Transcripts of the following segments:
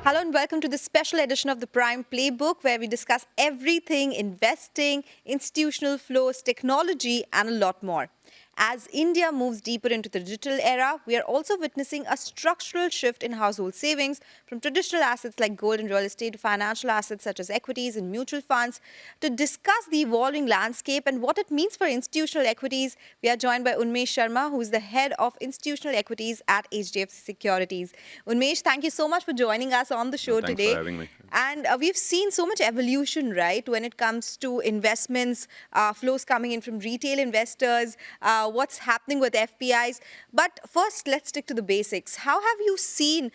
Hello and welcome to this special edition of the Prime Playbook, where we discuss everything investing, institutional flows, technology, and a lot more. As India moves deeper into the digital era, we are also witnessing a structural shift in household savings from traditional assets like gold and real estate to financial assets such as equities and mutual funds. To discuss the evolving landscape and what it means for institutional equities, we are joined by Unmesh Sharma, who is the head of institutional equities at HDFC Securities. Unmesh, thank you so much for joining us on the show Thanks for today. having me. And we've seen so much evolution, right, when it comes to investments, flows coming in from retail investors, what's happening with FPIs. But first, let's stick to the basics. How have you seen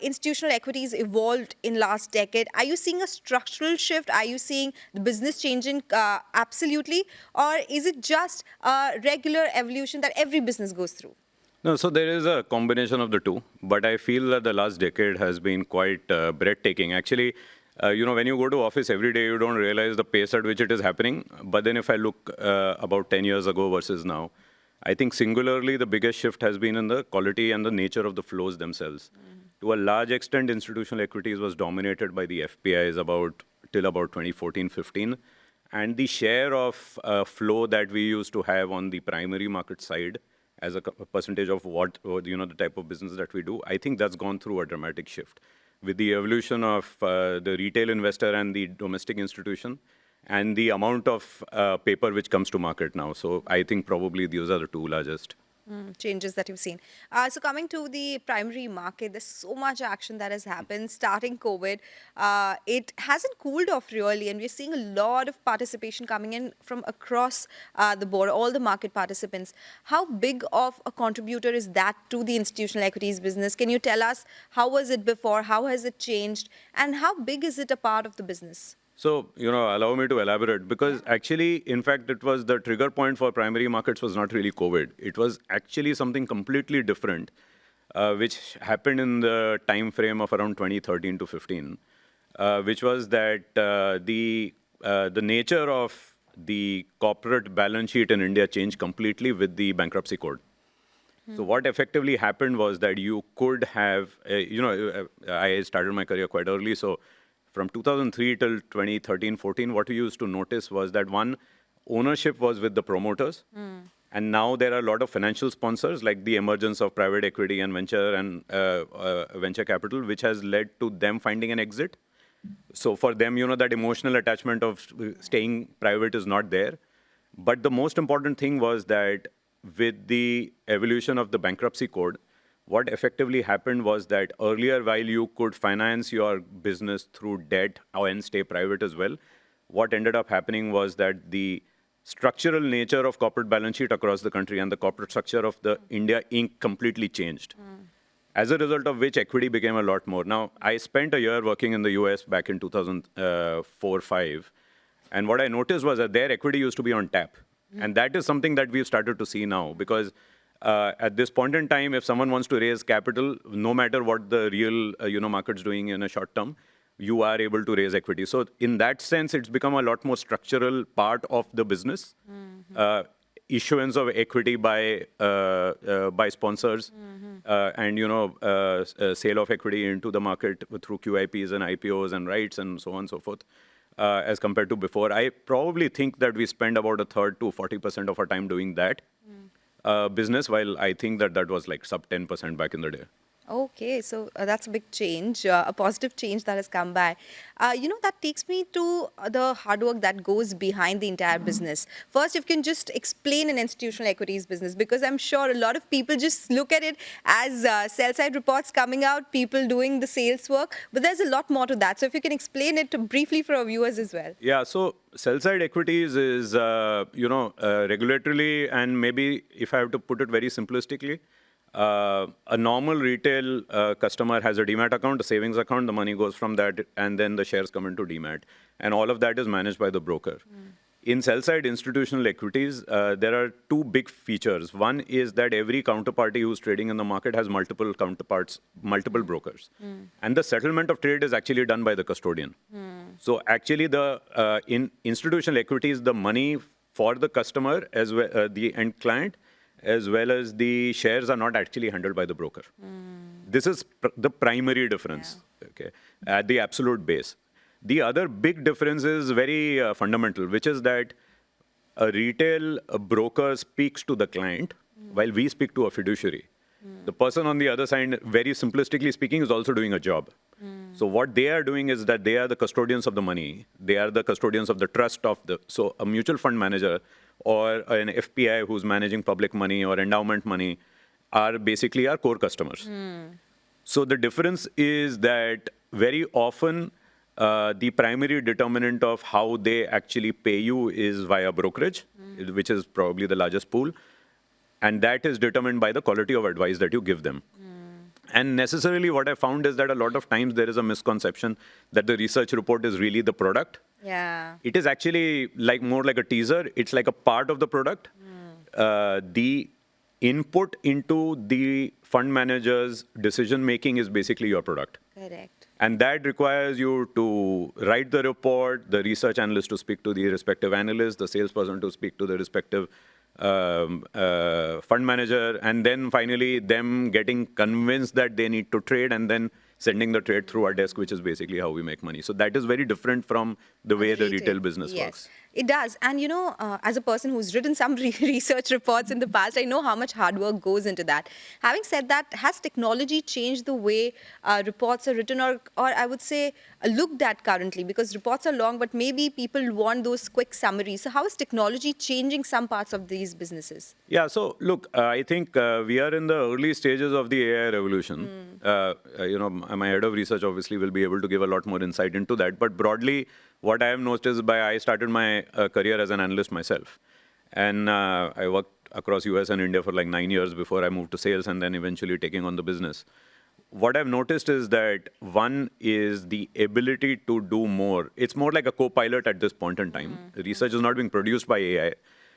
institutional equities evolved in last decade? Are you seeing a structural shift? Are you seeing the business changing absolutely? Or is it just a regular evolution that every business goes through? No, so there is a combination of the two, but I feel that the last decade has been quite breathtaking. Actually, when you go to office every day, you don't realize the pace at which it is happening. But then if I look about 10 years ago versus now, I think singularly the biggest shift has been in the quality and the nature of the flows themselves. To a large extent, institutional equities was dominated by the FPIs till about 2014-15. And the share of flow that we used to have on the primary market side as a percentage of the type of business that we do, I think that's gone through a dramatic shift. With the evolution of the retail investor and the domestic institution, and the amount of paper which comes to market now. So I think probably those are the two largest. Changes that you've seen. So coming to the primary market, there's so much action that has happened starting COVID. It hasn't cooled off really, and we're seeing a lot of participation coming in from across the board, all the market participants. How big of a contributor is that to the institutional equities business? Can you tell us how was it before, how has it changed, and how big is it a part of the business? So, allow me to elaborate, because actually, in fact, it was the trigger point for primary markets was not really COVID. It was actually something completely different, which happened in the time frame of around 2013 to 15, which was that the nature of the corporate balance sheet in India changed completely with the bankruptcy code. So what effectively happened was that you could have, I started my career quite early, so from 2003 till 2013-14, what we used to notice was that one, ownership was with the promoters. And now there are a lot of financial sponsors, like the emergence of private equity and venture capital, which has led to them finding an exit. So for them, that emotional attachment of staying private is not there. But the most important thing was that with the evolution of the bankruptcy code, what effectively happened was that earlier, while you could finance your business through debt and stay private as well, what ended up happening was that the structural nature of corporate balance sheet across the country and the corporate structure of the India Inc. completely changed. As a result of which, equity became a lot more. Now, I spent a year working in the US back in 2004-5, and what I noticed was that their equity used to be on tap. And that is something that we've started to see now, because at this point in time, if someone wants to raise capital, no matter what the real market's doing in a short term, you are able to raise equity. So in that sense, it's become a lot more structural part of the business. Issuance of equity by sponsors, and sale of equity into the market through QIPs and IPOs and rights and so on and so forth. As compared to before, I probably think that we spend about a third to 40% of our time doing that business, while I think that was like sub 10% back in the day. Okay, so that's a big change, a positive change that has come by. That takes me to the hard work that goes behind the entire business. First, if you can just explain an institutional equities business, because I'm sure a lot of people just look at it as sell-side reports coming out, people doing the sales work, but there's a lot more to that. So if you can explain it briefly for our viewers as well. Yeah, so sell-side equities is, regulatorily, and maybe if I have to put it very simplistically, a normal retail customer has a demat account, a savings account, the money goes from that, and then the shares come into demat. And all of that is managed by the broker. In sell-side institutional equities, there are two big features. One is that every counterparty who's trading in the market has multiple counterparts, multiple brokers. And the settlement of trade is actually done by the custodian. So actually, in institutional equities, the money for the customer, as well the end client, as well as the shares, are not actually handled by the broker. this is the primary difference, okay, at the absolute base. The other big difference is very fundamental, which is that a retail broker speaks to the client while we speak to a fiduciary. The person on the other side, very simplistically speaking, is also doing a job. So what they are doing is that they are the custodians of the money. They are the custodians of the trust of the, so a mutual fund manager or an FPI who's managing public money or endowment money are basically our core customers. So the difference is that very often the primary determinant of how they actually pay you is via brokerage, which is probably the largest pool. And that is determined by the quality of advice that you give them. And necessarily what I found is that a lot of times there is a misconception that the research report is really the product. Yeah. It is actually like more like a teaser. It's like a part of the product. The input into the fund manager's decision making is basically your product. Correct. And that requires you to write the report, the research analyst to speak to the respective analyst, the salesperson to speak to the respective fund manager, and then finally them getting convinced that they need to trade and then sending the trade through our desk, which is basically how we make money. So that is very different from the way the retail business works. It does. And, you know, as a person who's written some research reports in the past, I know how much hard work goes into that. Having said that, has technology changed the way reports are written or I would say looked at currently? Because reports are long, but maybe people want those quick summaries. So how is technology changing some parts of these businesses? Yeah, so look, I think we are in the early stages of the AI revolution. You know, my head of research obviously will be able to give a lot more insight into that. But broadly, what I have noticed is I started my career as an analyst myself. And I worked across US and India for like 9 years before I moved to sales and then eventually taking on the business. What I've noticed is that one is the ability to do more. It's more like a co-pilot at this point in time. Research is not being produced by AI.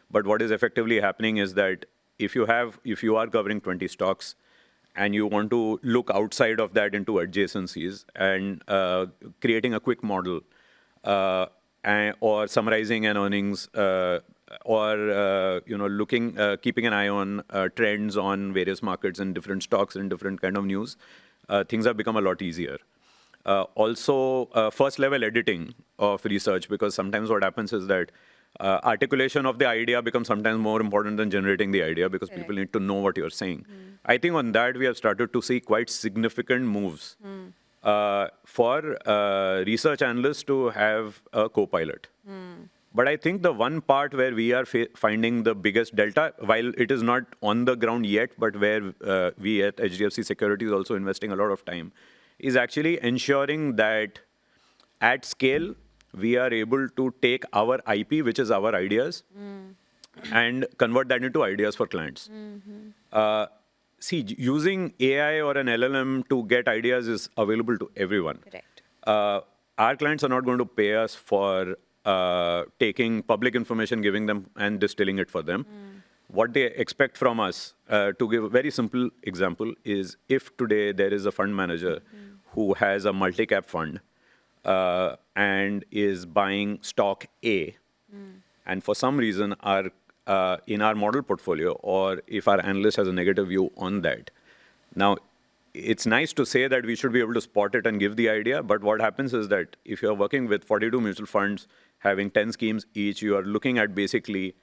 But what is effectively happening is that if you are covering 20 stocks and you want to look outside of that into adjacencies and creating a quick model or summarizing an earnings or you know keeping an eye on trends on various markets and different stocks and different kind of news, things have become a lot easier. Also, first level editing of research, because sometimes what happens is that articulation of the idea becomes sometimes more important than generating the idea because people need to know what you're saying. I think on that we have started to see quite significant moves for research analysts to have a co-pilot. But I think the one part where we are finding the biggest delta, while it is not on the ground yet, but where we at HDFC Securities also investing a lot of time, is actually ensuring that at scale, we are able to take our IP, which is our ideas, and convert that into ideas for clients. See, using AI or an LLM to get ideas is available to everyone. Correct. Our clients are not going to pay us for taking public information, giving them and distilling it for them. What they expect from us, to give a very simple example, is if today there is a fund manager who has a multi-cap fund, and is buying stock A, and for some reason in our model portfolio, or if our analyst has a negative view on that. Now, it's nice to say that we should be able to spot it and give the idea, but what happens is that if you're working with 42 mutual funds, having 10 schemes each, you are looking at basically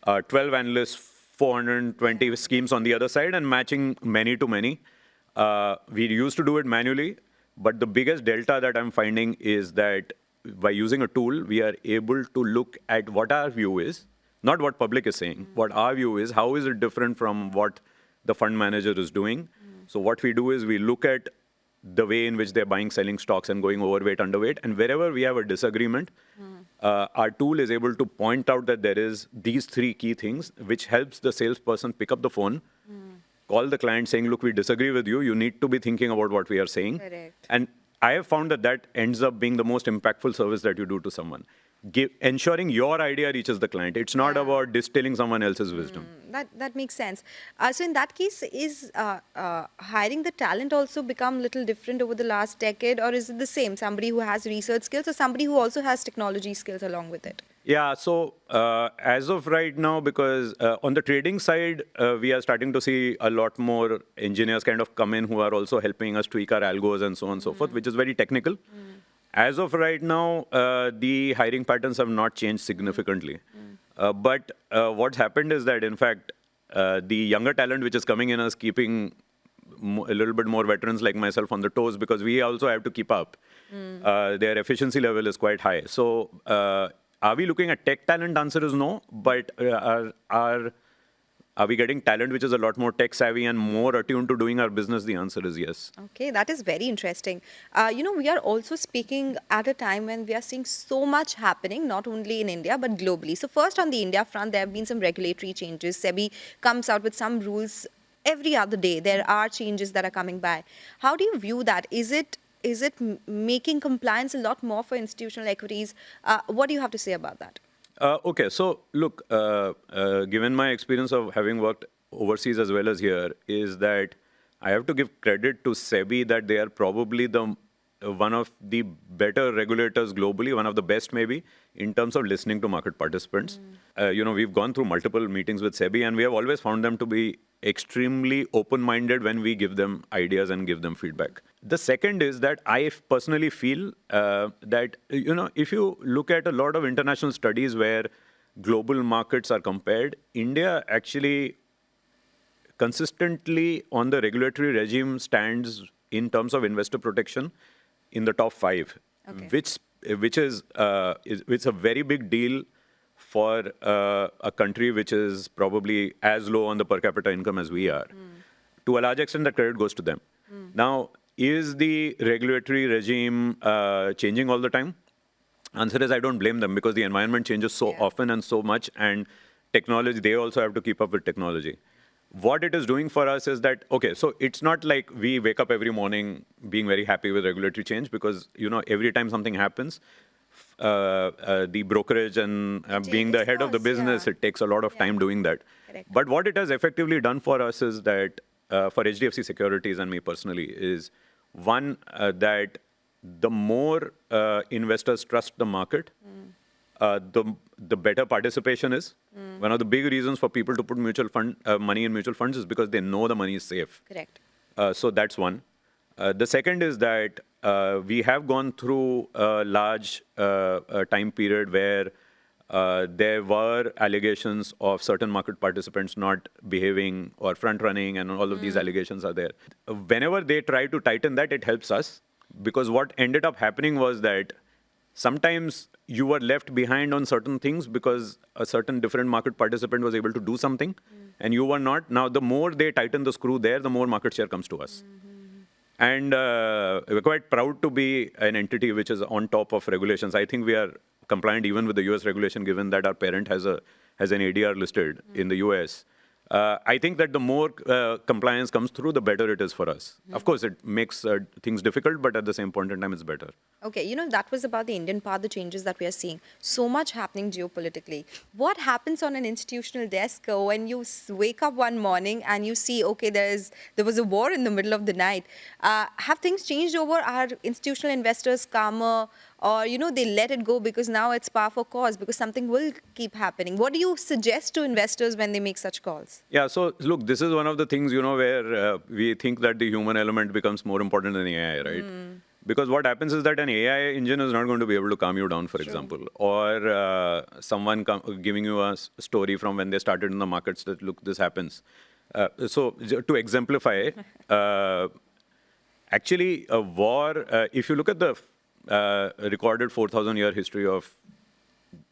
12 analysts, 420 schemes on the other side and matching many to many. We used to do it manually. But the biggest delta that I'm finding is that by using a tool, we are able to look at what our view is, not what public is saying, what our view is, how is it different from what the fund manager is doing. So what we do is we look at the way in which they're buying, selling stocks and going overweight, underweight. And wherever we have a disagreement, our tool is able to point out that there is these three key things, which helps the salesperson pick up the phone, call the client saying, look, we disagree with you. You need to be thinking about what we are saying. Correct. And I have found that that ends up being the most impactful service that you do to someone. Ensuring your idea reaches the client. It's not about distilling someone else's wisdom. That makes sense. So in that case, is hiring the talent also become a little different over the last decade, or is it the same? Somebody who has research skills or somebody who also has technology skills along with it? Yeah, so as of right now, because on the trading side, we are starting to see a lot more engineers kind of come in who are also helping us tweak our algos and so on and so forth, which is very technical. As of right now, the hiring patterns have not changed significantly. But what's happened is that, in fact, the younger talent which is coming in is keeping a little bit more veterans like myself on the toes because we also have to keep up. Their efficiency level is quite high. So, are we looking at tech talent? Answer is no. But are we getting talent which is a lot more tech savvy and more attuned to doing our business? The answer is yes. Okay, that is very interesting. We are also speaking at a time when we are seeing so much happening, not only in India, but globally. So first on the India front, there have been some regulatory changes. SEBI comes out with some rules every other day. There are changes that are coming by. How do you view that? Is it making compliance a lot more for institutional equities? What do you have to say about that? Okay, so look, given my experience of having worked overseas as well as here, is that I have to give credit to SEBI that they are probably the one of the better regulators globally, one of the best maybe, in terms of listening to market participants. We've gone through multiple meetings with SEBI, and we have always found them to be extremely open-minded when we give them ideas and give them feedback. The second is that I personally feel that, if you look at a lot of international studies where global markets are compared, India actually consistently on the regulatory regime stands in terms of investor protection in the top 5, Okay. which is it's a very big deal for a country which is probably as low on the per capita income as we are. To a large extent, the credit goes to them. Now, is the regulatory regime changing all the time? Answer is I don't blame them because the environment changes so Yeah. often and so much, and technology, they also have to keep up with technology. What it is doing for us is that, okay, so it's not like we wake up every morning being very happy with regulatory change because, every time something happens, the brokerage and being the head of the course, business, yeah. it takes a lot of time doing that. Correct. But what it has effectively done for us is that, for HDFC Securities and me personally, is one, that the more investors trust the market, the better participation is. One of the big reasons for people to put mutual fund money in mutual funds is because they know the money is safe. Correct. So that's one. The second is that we have gone through a large time period where there were allegations of certain market participants not behaving or front running, and all of these allegations are there. Whenever they try to tighten that, it helps us because what ended up happening was that sometimes you were left behind on certain things because a certain different market participant was able to do something and you were not. Now, the more they tighten the screw there, the more market share comes to us. And we're quite proud to be an entity which is on top of regulations. I think we are compliant even with the US regulation, given that our parent has an ADR listed in the US. I think that the more compliance comes through, the better it is for us. Of course, it makes things difficult, but at the same point in time, it's better. Okay, that was about the Indian part, the changes that we are seeing. So much happening geopolitically. What happens on an institutional desk when you wake up one morning and you see, okay, there was a war in the middle of the night? Have things changed over? Are institutional investors calmer? Or, they let it go because now it's par for cause because something will keep happening? What do you suggest to investors when they make such calls? Yeah, so look, this is one of the things, where we think that the human element becomes more important than AI, right? Because what happens is that an AI engine is not going to be able to calm you down, for example, or someone giving you a story from when they started in the markets that, look, this happens. So to exemplify, actually, a war, if you look at the recorded 4,000-year history of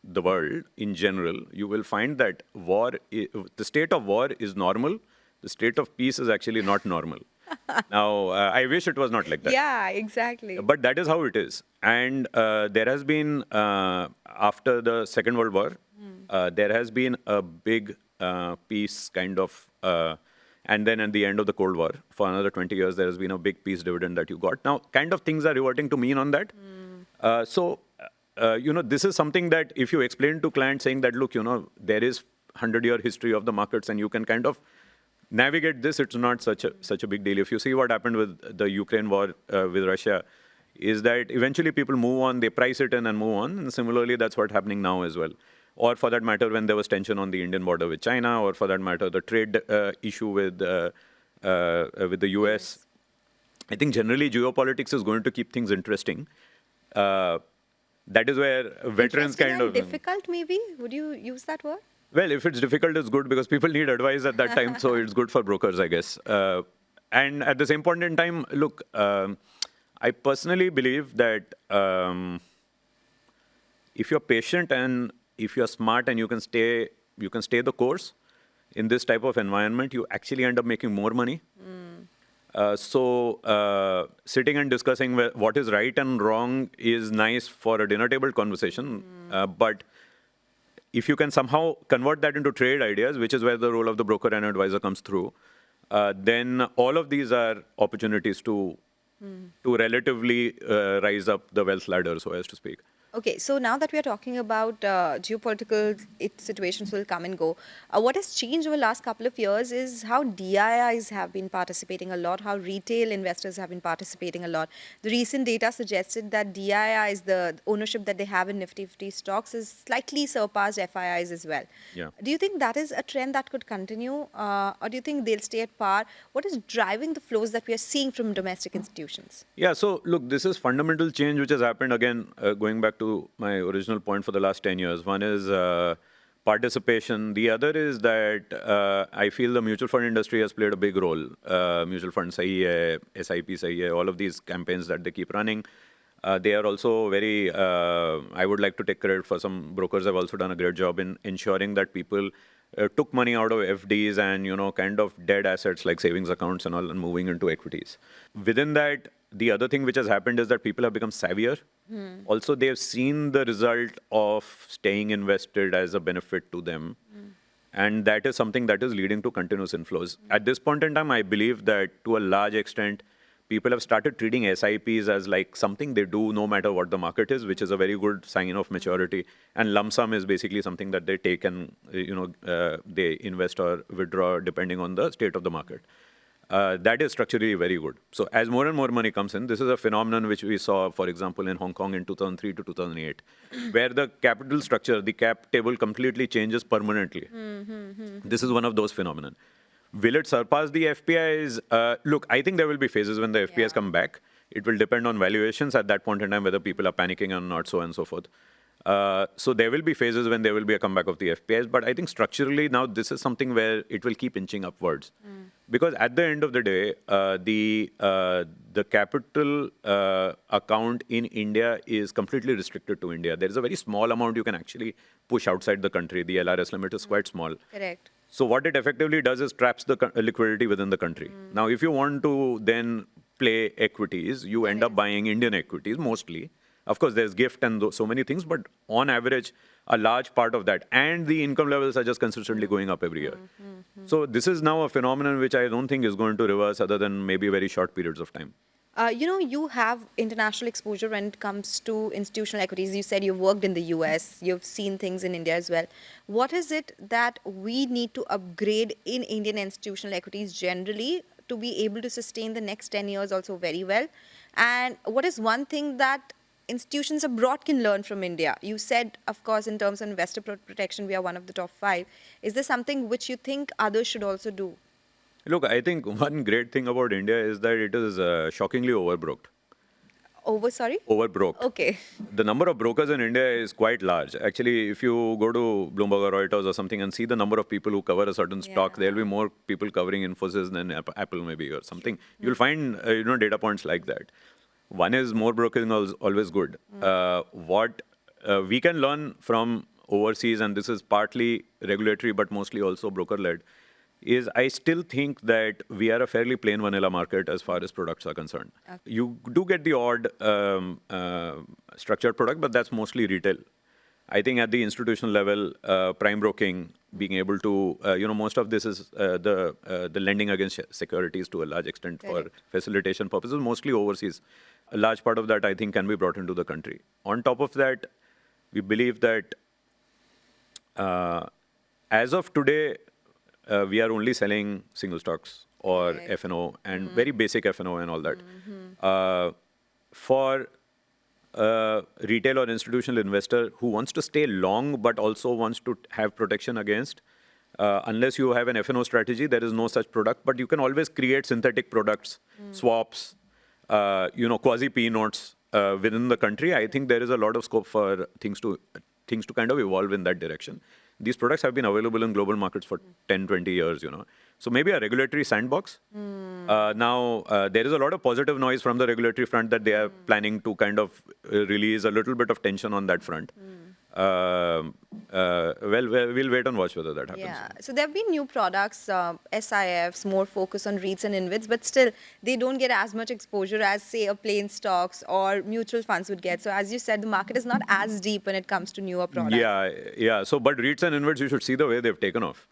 the world in general, you will find that the state of war is normal. The state of peace is actually not normal. Now, I wish it was not like that. Yeah, exactly. But that is how it is. And there has been, after the Second World War, there has been a big peace kind of, and then at the end of the Cold War, for another 20 years, there has been a big peace dividend that you got. Now, kind of things are reverting to mean on that. This is something that if you explain to clients saying that, look, there is 100-year history of the markets and you can kind of navigate this, it's not such a big deal. If you see what happened with the Ukraine war with Russia, is that eventually people move on, they price it in and move on. And similarly, that's what's happening now as well. Or for that matter, when there was tension on the Indian border with China, or for that matter, the trade issue with the US. I think generally geopolitics is going to keep things interesting. That is where veterans Interesting kind and of... difficult, maybe? Would you use that word? Well, if it's difficult, it's good because people need advice at that time. So it's good for brokers, I guess. And at the same point in time, look, I personally believe that if you're patient and if you're smart and you can stay the course in this type of environment, you actually end up making more money. So sitting and discussing what is right and wrong is nice for a dinner table conversation. But if you can somehow convert that into trade ideas, which is where the role of the broker and advisor comes through, then all of these are opportunities to relatively rise up the wealth ladder, so as to speak. Okay, so now that we are talking about geopolitical situations will come and go, what has changed over the last couple of years is how DIIs have been participating a lot, how retail investors have been participating a lot. The recent data suggested that DIIs, the ownership that they have in Nifty 50 stocks, is slightly surpassed FIIs as well. Yeah. Do you think that is a trend that could continue, or do you think they'll stay at par? What is driving the flows that we are seeing from domestic institutions? Yeah, so look, this is fundamental change which has happened again, going back to my original point for the last 10 years. One is participation. The other is that I feel the mutual fund industry has played a big role. Mutual fund sahi hai, SIP sahi hai, all of these campaigns that they keep running. They are also very, I would like to take credit for some brokers have also done a great job in ensuring that people took money out of FDs and, kind of dead assets like savings accounts and all and moving into equities. Within that, the other thing which has happened is that people have become savvier. Also, they have seen the result of staying invested as a benefit to them. And that is something that is leading to continuous inflows. At this point in time, I believe that to a large extent, people have started treating SIPs as like something they do no matter what the market is, which is a very good sign of maturity. And lump sum is basically something that they take and, they invest or withdraw depending on the state of the market. That is structurally very good. So as more and more money comes in, this is a phenomenon which we saw, for example, in Hong Kong in 2003 to 2008, where the capital structure, the cap table completely changes permanently. This is one of those phenomena. Will it surpass the FPIs? Look, I think there will be phases when the FPIs come back. It will depend on valuations at that point in time, whether people are panicking or not, so on and so forth. So there will be phases when there will be a comeback of the FPIs. But I think structurally now this is something where it will keep inching upwards. Because at the end of the day, the capital account in India is completely restricted to India. There is a very small amount you can actually push outside the country. The LRS limit is quite small. Correct. So what it effectively does is traps the liquidity within the country. Now, if you want to then play equities, you end up buying Indian equities mostly. Of course, there's gift and so many things, but on average, a large part of that. And the income levels are just consistently going up every year. So this is now a phenomenon which I don't think is going to reverse other than maybe very short periods of time. You have international exposure when it comes to institutional equities. You said you've worked in the US, you've seen things in India as well. What is it that we need to upgrade in Indian institutional equities generally to be able to sustain the next 10 years also very well? And what is one thing that institutions abroad can learn from India? You said, of course, in terms of investor protection, we are one of the top 5. Is there something which you think others should also do? Look, I think one great thing about India is that it is shockingly overbroked. Overbroked. Okay. The number of brokers in India is quite large. Actually, if you go to Bloomberg or Reuters or something and see the number of people who cover a certain stock, there'll be more people covering Infosys than Apple maybe or something. You'll find data points like that. One is more broking is always good. What we can learn from overseas, and this is partly regulatory but mostly also broker-led, is I still think that we are a fairly plain vanilla market as far as products are concerned. Okay. You do get the odd structured product, but that's mostly retail. I think at the institutional level, prime broking, being able to, most of this is the lending against securities to a large extent for facilitation purposes, mostly overseas. A large part of that, I think, can be brought into the country. On top of that, we believe that as of today, we are only selling single stocks or F&O and very basic F&O and all that. for a retail or institutional investor who wants to stay long but also wants to have protection against, unless you have an F&O strategy, there is no such product. But you can always create synthetic products, swaps, quasi-P notes within the country. I think there is a lot of scope for things to kind of evolve in that direction. These products have been available in global markets for 10, 20 years, So maybe a regulatory sandbox. Now, there is a lot of positive noise from the regulatory front that they are planning to kind of release a little bit of tension on that front. We'll wait and watch whether that happens. Yeah, so there have been new products, SIFs, more focus on REITs and InvITs, but still they don't get as much exposure as, say, a plain stocks or mutual funds would get. So as you said, the market is not as deep when it comes to newer products. Yeah. So, but REITs and InvITs, you should see the way they've taken off.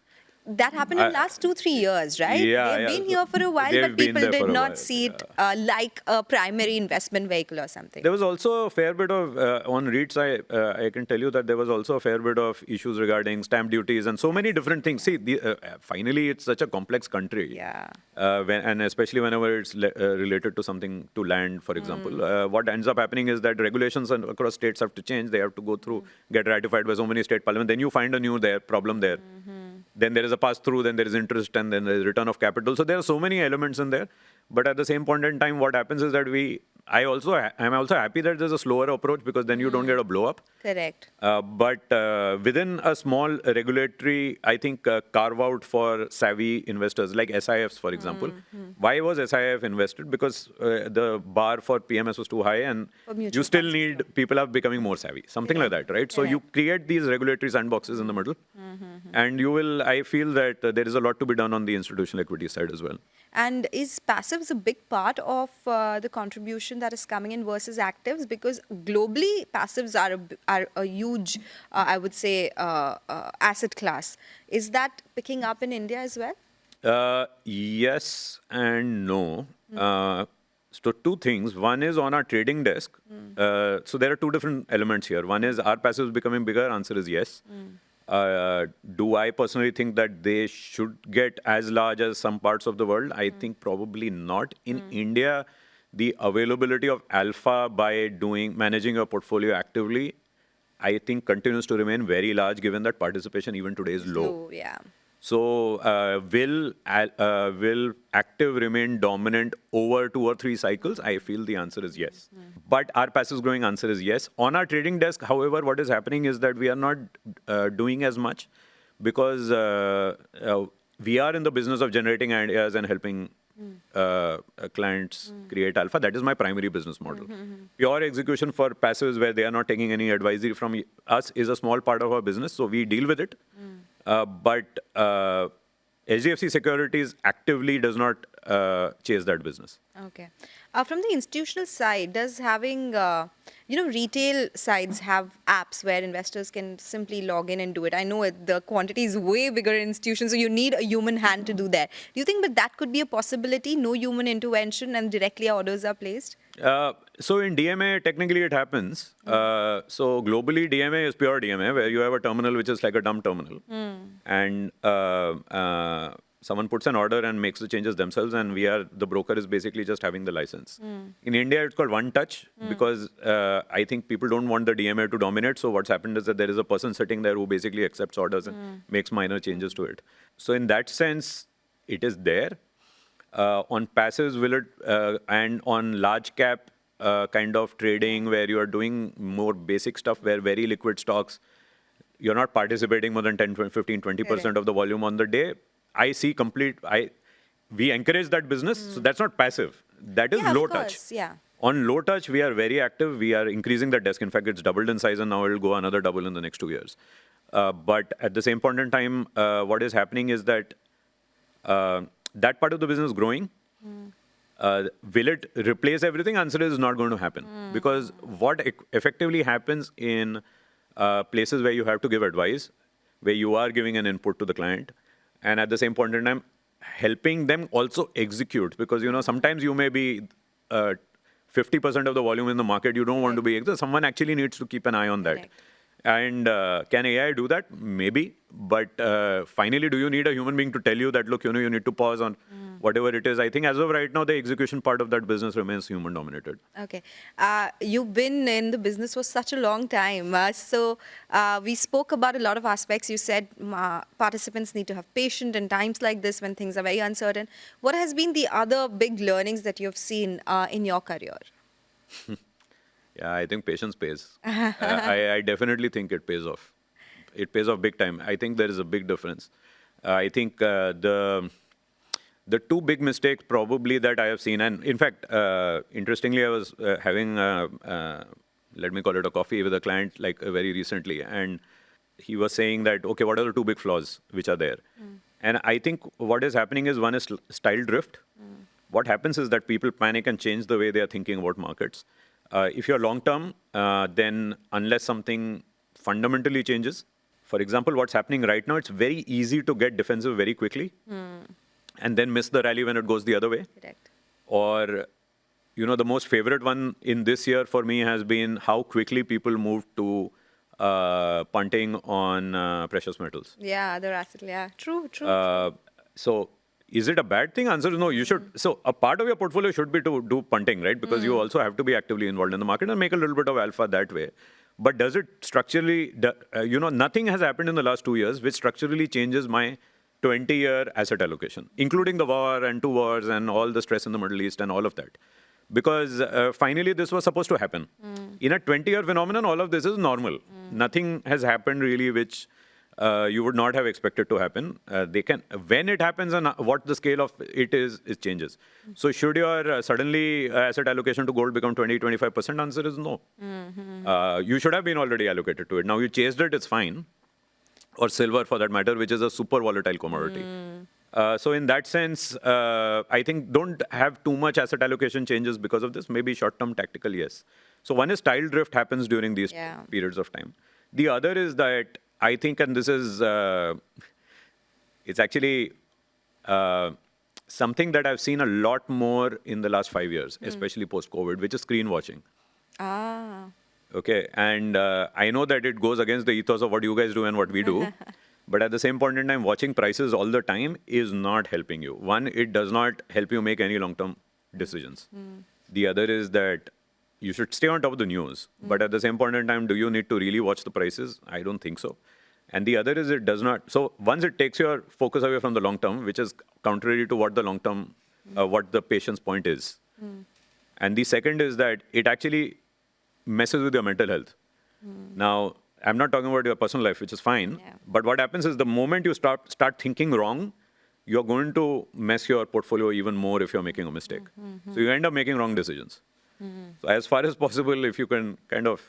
That happened in the last 2-3 years, right? They've been here for a while, but people did not see it like a primary investment vehicle or something. There was also a fair bit of, on REITs, I can tell you that there was also a fair bit of issues regarding stamp duties and so many different things. See, finally, it's such a complex country. Yeah. And especially whenever it's related to something to land, for example. What ends up happening is that regulations across states have to change. They have to go through, get ratified by so many state parliaments. Then you find a new problem there. Then there is a pass-through, then there is interest, and then there is return of capital. So there are so many elements in there. But at the same point in time, what happens is that I'm also happy that there's a slower approach because then you don't get a blow-up. Correct. But within a small regulatory, I think, carve-out for savvy investors, like SIFs, for example. Why was SIF invested? Because the bar for PMS was too high, and you still need, people are becoming more savvy. Something like that, right? So you create these regulatory sandboxes in the middle, and I feel that there is a lot to be done on the institutional equity side as well. And is passives a big part of the contribution that is coming in versus actives? Because globally, passives are a huge, I would say, asset class. Is that picking up in India as well? Yes and no. So two things. One is on our trading desk. So there are two different elements here. One is, are passives becoming bigger? Answer is yes. Do I personally think that they should get as large as some parts of the world? I think probably not. In India, the availability of alpha by managing a portfolio actively, I think continues to remain very large, given that participation even today is low. Yeah. So will active remain dominant over 2 or 3 cycles? I feel the answer is yes. But are passives growing? Answer is yes. On our trading desk, however, what is happening is that we are not doing as much because we are in the business of generating ideas and helping clients create alpha. That is my primary business model. Pure execution for passives, where they are not taking any advisory from us, is a small part of our business. So we deal with it. But HDFC Securities actively does not chase that business. Okay. From the institutional side, does having, retail sides have apps where investors can simply log in and do it? I know the quantity is way bigger in institutions, so you need a human hand to do that. Do you think that could be a possibility? No human intervention and directly orders are placed? So in DMA, technically it happens. So globally, DMA is pure DMA, where you have a terminal which is like a dumb terminal. And someone puts an order and makes the changes themselves, and the broker is basically just having the license. In India, it's called One Touch because I think people don't want the DMA to dominate. So what's happened is that there is a person sitting there who basically accepts orders and makes minor changes to it. So in that sense, it is there. On passives, and on large cap kind of trading, where you are doing more basic stuff, where very liquid stocks, you're not participating more than 10, 15, 20% of the volume on the day. I see we encourage that business. So that's not passive. That is low touch. Yeah. On low touch, we are very active. We are increasing the desk. In fact, it's doubled in size, and now it'll go another double in the next 2 years. But at the same point in time, what is happening is that that part of the business is growing. Will it replace everything? Answer is not going to happen. Because what effectively happens in places where you have to give advice, where you are giving an input to the client, and at the same point in time, helping them also execute. Because, sometimes you may be 50% of the volume in the market. You don't want to be. Someone actually needs to keep an eye on that. And can AI do that? Maybe. But finally, do you need a human being to tell you that, look, you need to pause on whatever it is? I think as of right now, the execution part of that business remains human dominated. Okay. You've been in the business for such a long time. So we spoke about a lot of aspects. You said participants need to have patience in times like this when things are very uncertain. What has been the other big learnings that you've seen in your career? Yeah, I think patience pays. I definitely think it pays off. It pays off big time. I think there is a big difference. I think the two big mistakes probably that I have seen, and in fact, interestingly, I was having, let me call it a coffee with a client like very recently, and he was saying that, okay, what are the two big flaws which are there? And I think what is happening is one is style drift. What happens is that people panic and change the way they are thinking about markets. If you're long term, then unless something fundamentally changes, for example, what's happening right now, it's very easy to get defensive very quickly and then miss the rally when it goes the other way. Correct. Or, the most favorite one in this year for me has been how quickly people moved to punting on precious metals. Yeah, other asset. Yeah, true. So is it a bad thing? Answer is no. You should. So a part of your portfolio should be to do punting, right? Because you also have to be actively involved in the market and make a little bit of alpha that way. But does it structurally, nothing has happened in the last 2 years which structurally changes my 20-year asset allocation, including the war and 2 wars and all the stress in the Middle East and all of that. Because finally this was supposed to happen. In a 20-year phenomenon, all of this is normal. Nothing has happened really which you would not have expected to happen. When it happens and what the scale of it is, it changes. So should your suddenly asset allocation to gold become 20-25%? Answer is no. You should have been already allocated to it. Now you chased it, it's fine. Or silver for that matter, which is a super volatile commodity. So in that sense, I think don't have too much asset allocation changes because of this. Maybe short-term tactical, yes. So one is style drift happens during these periods of time. The other is that I think, and this is, it's actually something that I've seen a lot more in the last 5 years, especially post-COVID, which is screen watching. Okay, and I know that it goes against the ethos of what you guys do and what we do. But at the same point in time, watching prices all the time is not helping you. One, it does not help you make any long-term decisions. The other is that you should stay on top of the news. But at the same point in time, do you need to really watch the prices? I don't think so. And the other is it does not. So once it takes your focus away from the long term, which is contrary to what the long term, what the patience point is. And the second is that it actually messes with your mental health. Now, I'm not talking about your personal life, which is fine. But what happens is the moment you start thinking wrong, you're going to mess your portfolio even more if you're making a mistake. So you end up making wrong decisions. So as far as possible, if you can kind of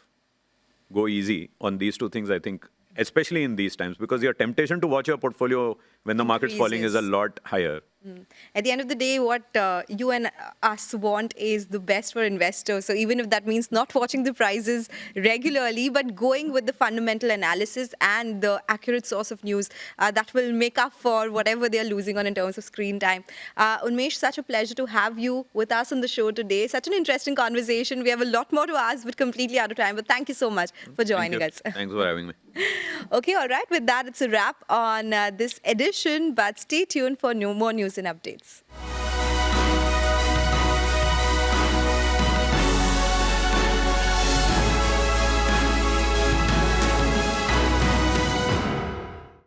go easy on these two things, I think, especially in these times, because your temptation to watch your portfolio when the market's falling is a lot higher. At the end of the day, what you and us want is the best for investors. So even if that means not watching the prices regularly, but going with the fundamental analysis and the accurate source of news, that will make up for whatever they're losing on in terms of screen time. Unmesh, such a pleasure to have you with us on the show today. Such an interesting conversation. We have a lot more to ask, but completely out of time. But thank you so much for joining us. Thanks for having me. Okay, all right. With that, it's a wrap on this edition, but stay tuned for more news and updates.